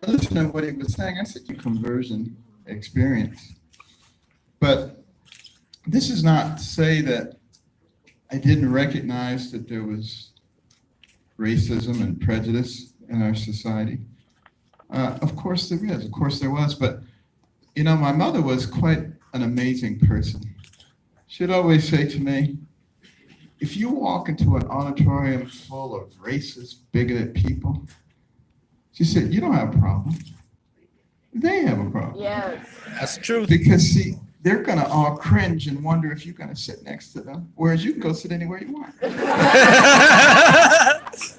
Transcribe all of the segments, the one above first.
listening to what he was saying, I said, "You conversion experience." But this is not to say that I didn't recognize that there was racism and prejudice in our society. Of course there is. Of course there was. But, my mother was quite an amazing person. She'd always say to me, if you walk into an auditorium full of racist, bigoted people, she said, you don't have a problem. They have a problem. Yes. That's the truth. Because, see, they're going to all cringe and wonder if you're going to sit next to them, whereas you can go sit anywhere you want.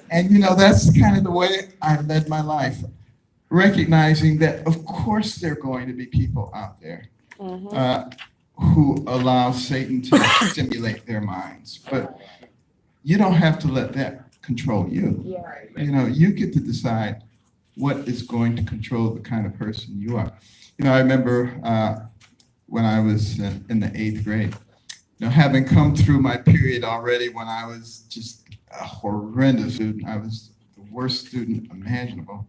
And, that's kind of the way I led my life, recognizing that, of course, there are going to be people out there who allow Satan to stimulate their minds. But you don't have to let that control you. Yeah. You get to decide what is going to control the kind of person you are. I remember when I was in the 8th grade, having come through my period already when I was just a horrendous student. I was the worst student imaginable.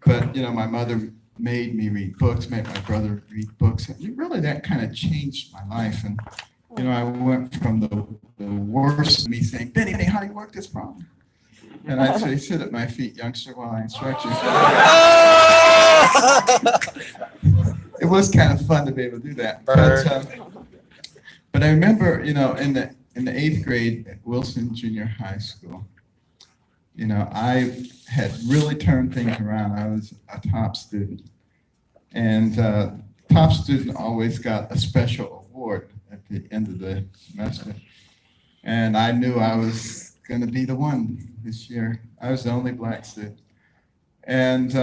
But, my mother made me read books, made my brother read books. And really, that kind of changed my life. And, I went from the worst, me saying, Benny, how do you work this problem? And I'd say, sit at my feet, youngster, while I instruct you. It was kind of fun to be able to do that. But I remember, in the 8th grade at Wilson Junior High School, I had really turned things around. I was a top student. And top student always got a special award at the end of the semester. And I knew I was going to be the one this year. I was the only black student. And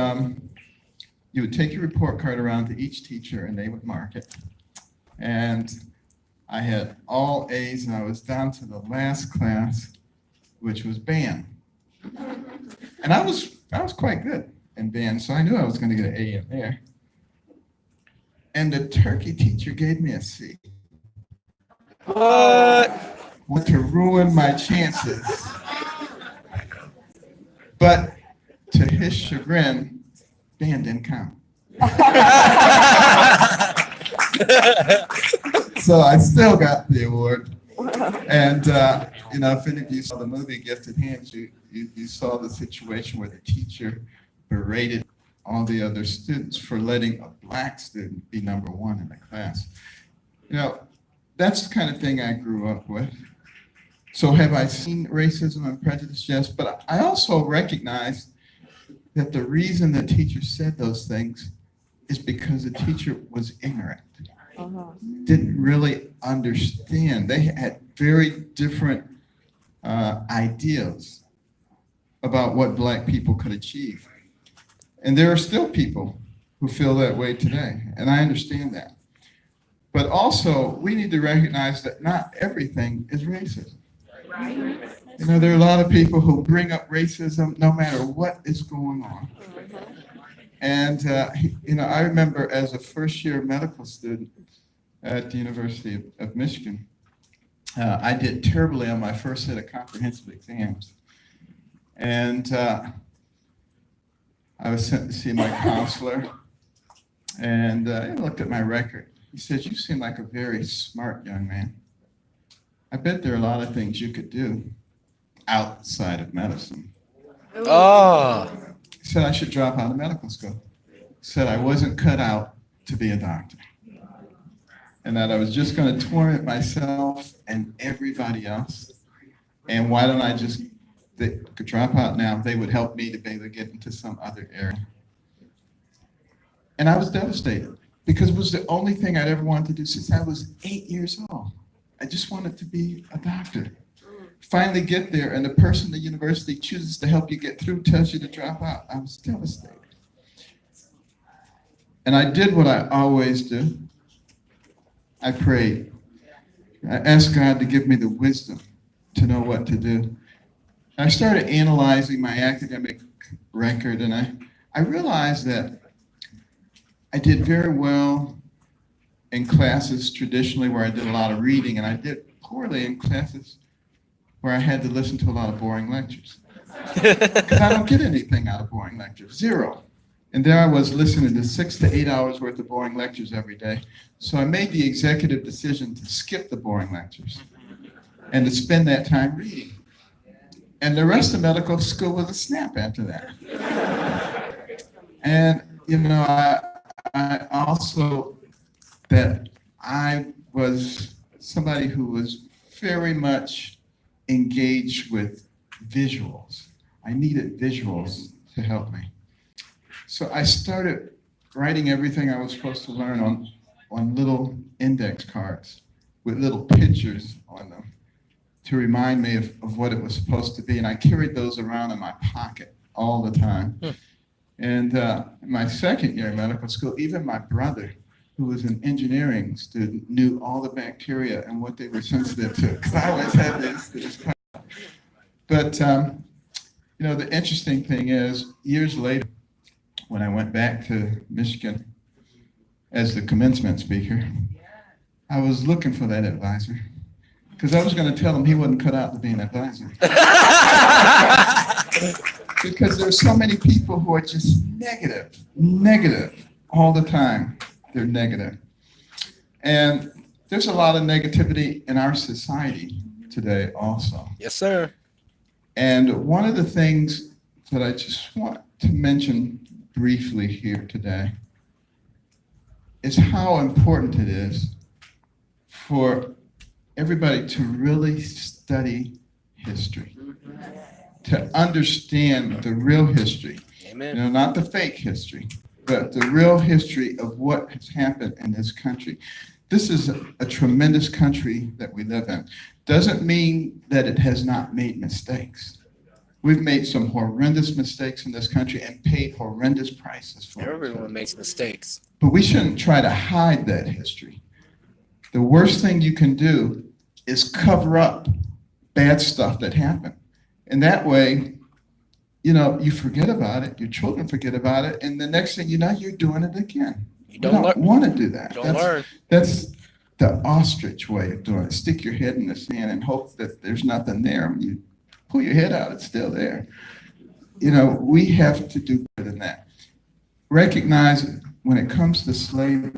you would take your report card around to each teacher and they would mark it. And I had all A's and I was down to the last class, which was band. And I was quite good in band, so I knew I was going to get an A in there. And the turkey teacher gave me a C. What? Want to ruin my chances. But to his chagrin, band didn't count. So I still got the award. And, if any of you saw the movie Gifted Hands, you saw the situation where the teacher berated all the other students for letting a black student be number one in the class. That's the kind of thing I grew up with. So have I seen racism and prejudice? Yes, but I also recognize that the reason the teacher said those things is because the teacher was ignorant, didn't really understand. They had very different ideas about what black people could achieve. And there are still people who feel that way today, and I understand that. But also, we need to recognize that not everything is racism. There are a lot of people who bring up racism no matter what is going on. And, I remember as a first-year medical student at the University of Michigan, I did terribly on my first set of comprehensive exams. And I was sent to see my counselor, and he looked at my record. He said, you seem like a very smart young man. I bet there are a lot of things you could do outside of medicine. Oh. He said I should drop out of medical school. He said I wasn't cut out to be a doctor. And that I was just going to torment myself and everybody else. And why don't I just could drop out now? They would help me to be able to get into some other area. And I was devastated because it was the only thing I'd ever wanted to do since I was 8 years old. I just wanted to be a doctor. Finally get there, and the person at the university chooses to help you get through, tells you to drop out. I was devastated. And I did what I always do. I prayed. I asked God to give me the wisdom to know what to do. I started analyzing my academic record, and I realized that I did very well in classes traditionally where I did a lot of reading, and I did poorly in classes where I had to listen to a lot of boring lectures. Because I don't get anything out of boring lectures, zero. And there I was listening to 6 to 8 hours worth of boring lectures every day. So I made the executive decision to skip the boring lectures and to spend that time reading. And the rest of medical school was a snap after that. And, I also, that I was somebody who was very much engaged with visuals. I needed visuals to help me. So I started writing everything I was supposed to learn on little index cards with little pictures on them to remind me of what it was supposed to be. And I carried those around in my pocket all the time. And my second year in medical school, even my brother, who was an engineering student, knew all the bacteria and what they were sensitive to, because I always had this. But, the interesting thing is, years later, when I went back to Michigan as the commencement speaker, I was looking for that advisor, because I was going to tell him he wasn't cut out to be an advisor. Because there's so many people who are just negative all the time. They're negative. And there's a lot of negativity in our society today also. Yes, sir. And one of the things that I just want to mention briefly here today is how important it is for everybody to really study history, to understand the real history. Amen. Not the fake history, but the real history of what has happened in this country. This is a tremendous country that we live in. Doesn't mean that it has not made mistakes. We've made some horrendous mistakes in this country and paid horrendous prices for it. Everyone makes mistakes. But we shouldn't try to hide that history. The worst thing you can do is cover up bad stuff that happened. And that way, you forget about it, your children forget about it, and the next thing you know, you're doing it again. You don't want to do that. That's the ostrich way of doing it. Stick your head in the sand and hope that there's nothing there. When you pull your head out, it's still there. We have to do better than that. Recognize when it comes to slavery,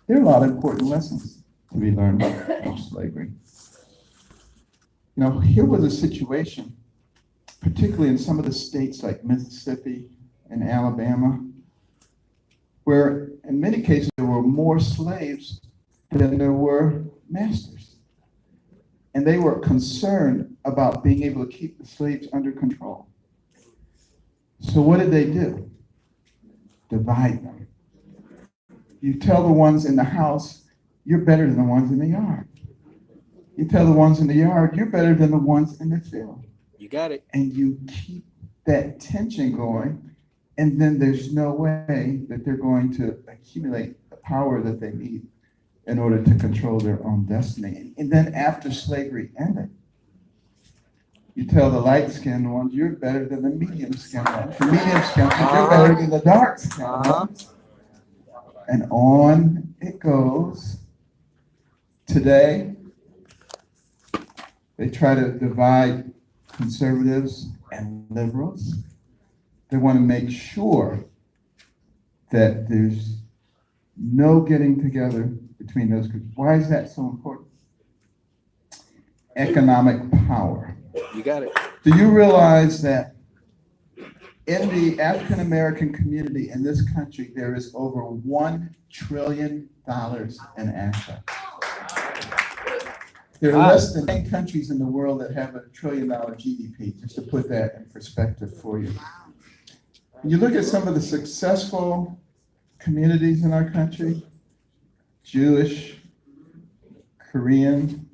there are a lot of important lessons to be learned about slavery. Here was a situation, particularly in some of the states like Mississippi and Alabama, where in many cases there were more slaves than there were masters. And they were concerned about being able to keep the slaves under control. So what did they do? Divide them. You tell the ones in the house, you're better than the ones in the yard. You tell the ones in the yard, you're better than the ones in the field. You got it. And you keep that tension going, and then there's no way that they're going to accumulate the power that they need in order to control their own destiny. And then after slavery ended, you tell the light-skinned ones, you're better than the medium-skinned ones. The medium-skinned ones, you're better than the dark-skinned ones. And on it goes. Today, they try to divide conservatives and liberals. They want to make sure that there's no getting together between those groups. Why is that so important? Economic power. You got it. Do you realize that in the African American community in this country, there is over $1 trillion in assets? There are less than 10 countries in the world that have $1 trillion GDP, just to put that in perspective for you. You look at some of the successful communities in our country, Jewish, Korean,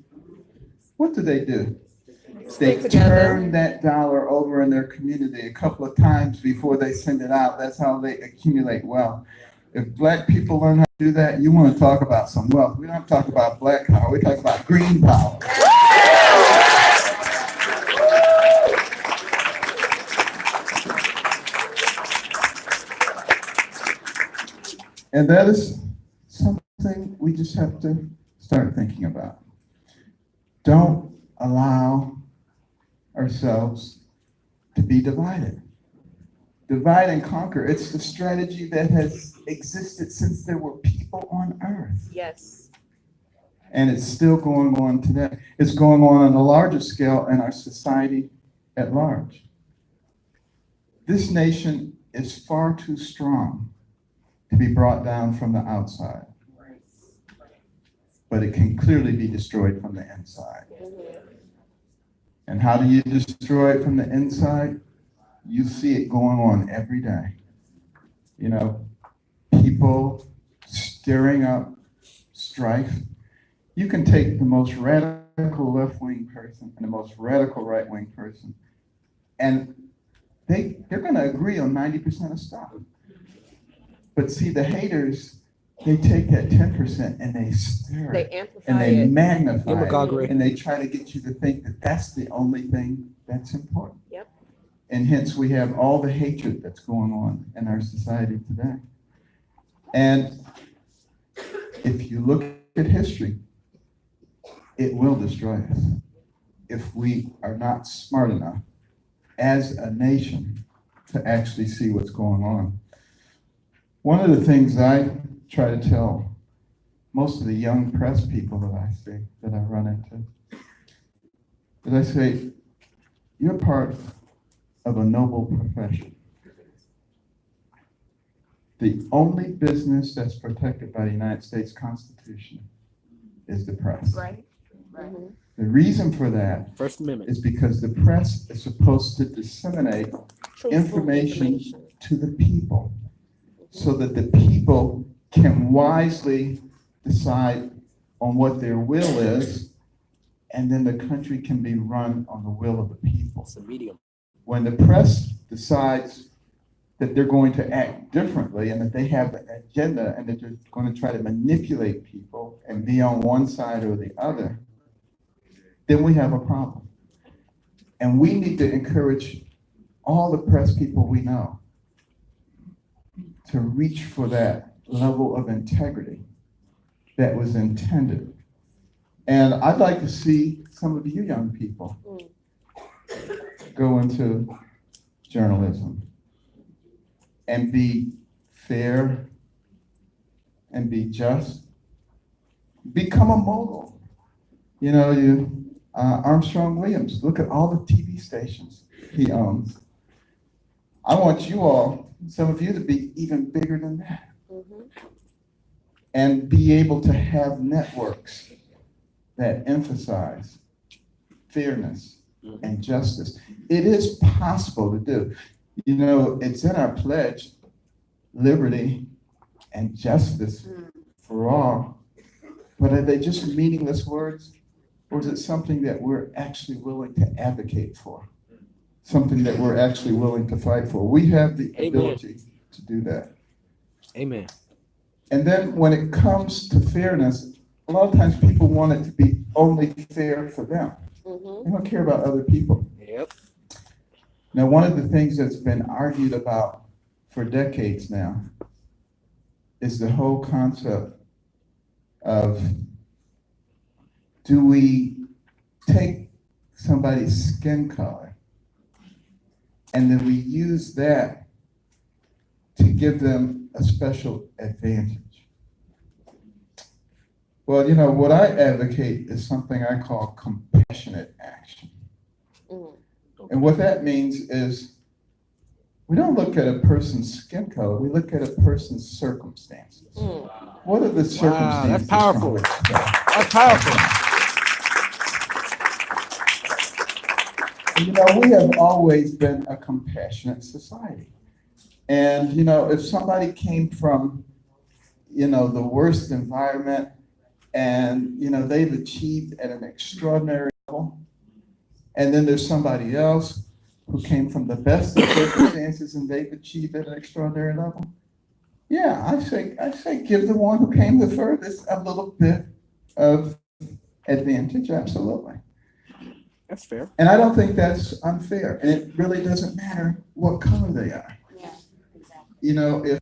what do? They turn that dollar over in their community a couple of times before they send it out. That's how they accumulate wealth. If black people learn how to do that, you want to talk about some wealth. We don't talk about black power, we talk about green power. And that is something we just have to start thinking about. Don't allow ourselves to be divided. Divide and conquer. It's the strategy that has existed since there were people on earth. Yes. And it's still going on today. It's going on a larger scale in our society at large. This nation is far too strong to be brought down from the outside, but it can clearly be destroyed from the inside. And how do you destroy it from the inside? You see it going on every day. You know, people stirring up strife. You can take the most radical left-wing person and the most radical right-wing person, and they're going to agree on 90% of stuff. But see, the haters, they take that 10% and they stir They it, amplify and they it. magnify Demagoguery. it, and they try to get you to think that that's the only thing that's important. Yep. And hence we have all the hatred that's going on in our society today. And if you look at history, it will destroy us if we are not smart enough as a nation to actually see what's going on. One of the things I try to tell most of the young press people that I see, that I run into, is I say, you're part of a noble profession. The only business that's protected by the United States Constitution is the press. Right. Right. The reason for that First Amendment. is because the press is supposed to disseminate Truthful information to the people so that the people can wisely decide on what their will is, and then the country can be run on the will of the people. It's a medium. When the press decides that they're going to act differently and that they have an agenda and that they're going to try to manipulate people and be on one side or the other, then we have a problem. And we need to encourage all the press people we know to reach for that level of integrity that was intended. And I'd like to see some of you young people go into journalism and be fair and be just. Become a mogul. You know, Armstrong Williams, look at all the TV stations he owns. I want you all, some of you, to be even bigger than that. And be able to have networks that emphasize fairness and justice. It is possible to do. You know, it's in our pledge, liberty and justice for all. But are they just meaningless words? Or is it something that we're actually willing to advocate for? Something that we're actually willing to fight for? We have the ability to do that. Amen. And then when it comes to fairness, a lot of times people want it to be only fair for them. They don't care about other people. Yep. Now, one of the things that's been argued about for decades now is the whole concept of, do we take somebody's skin color and then we use that to give them a special advantage? Well, you know, what I advocate is something I call compassionate action. And what that means is we don't look at a person's skin color, we look at a person's circumstances. What are the circumstances? That's powerful. from which they- That's powerful. You know, we have always been a compassionate society. And, you know, if somebody came from, you know, the worst environment and, you know, they've achieved at an extraordinary level, and then there's somebody else who came from the best of circumstances and they've achieved at an extraordinary level, yeah, I say give the one who came the furthest a little bit of advantage, absolutely. That's fair. And I don't think that's unfair. And it really doesn't matter what color they are. Yeah, exactly. You know, if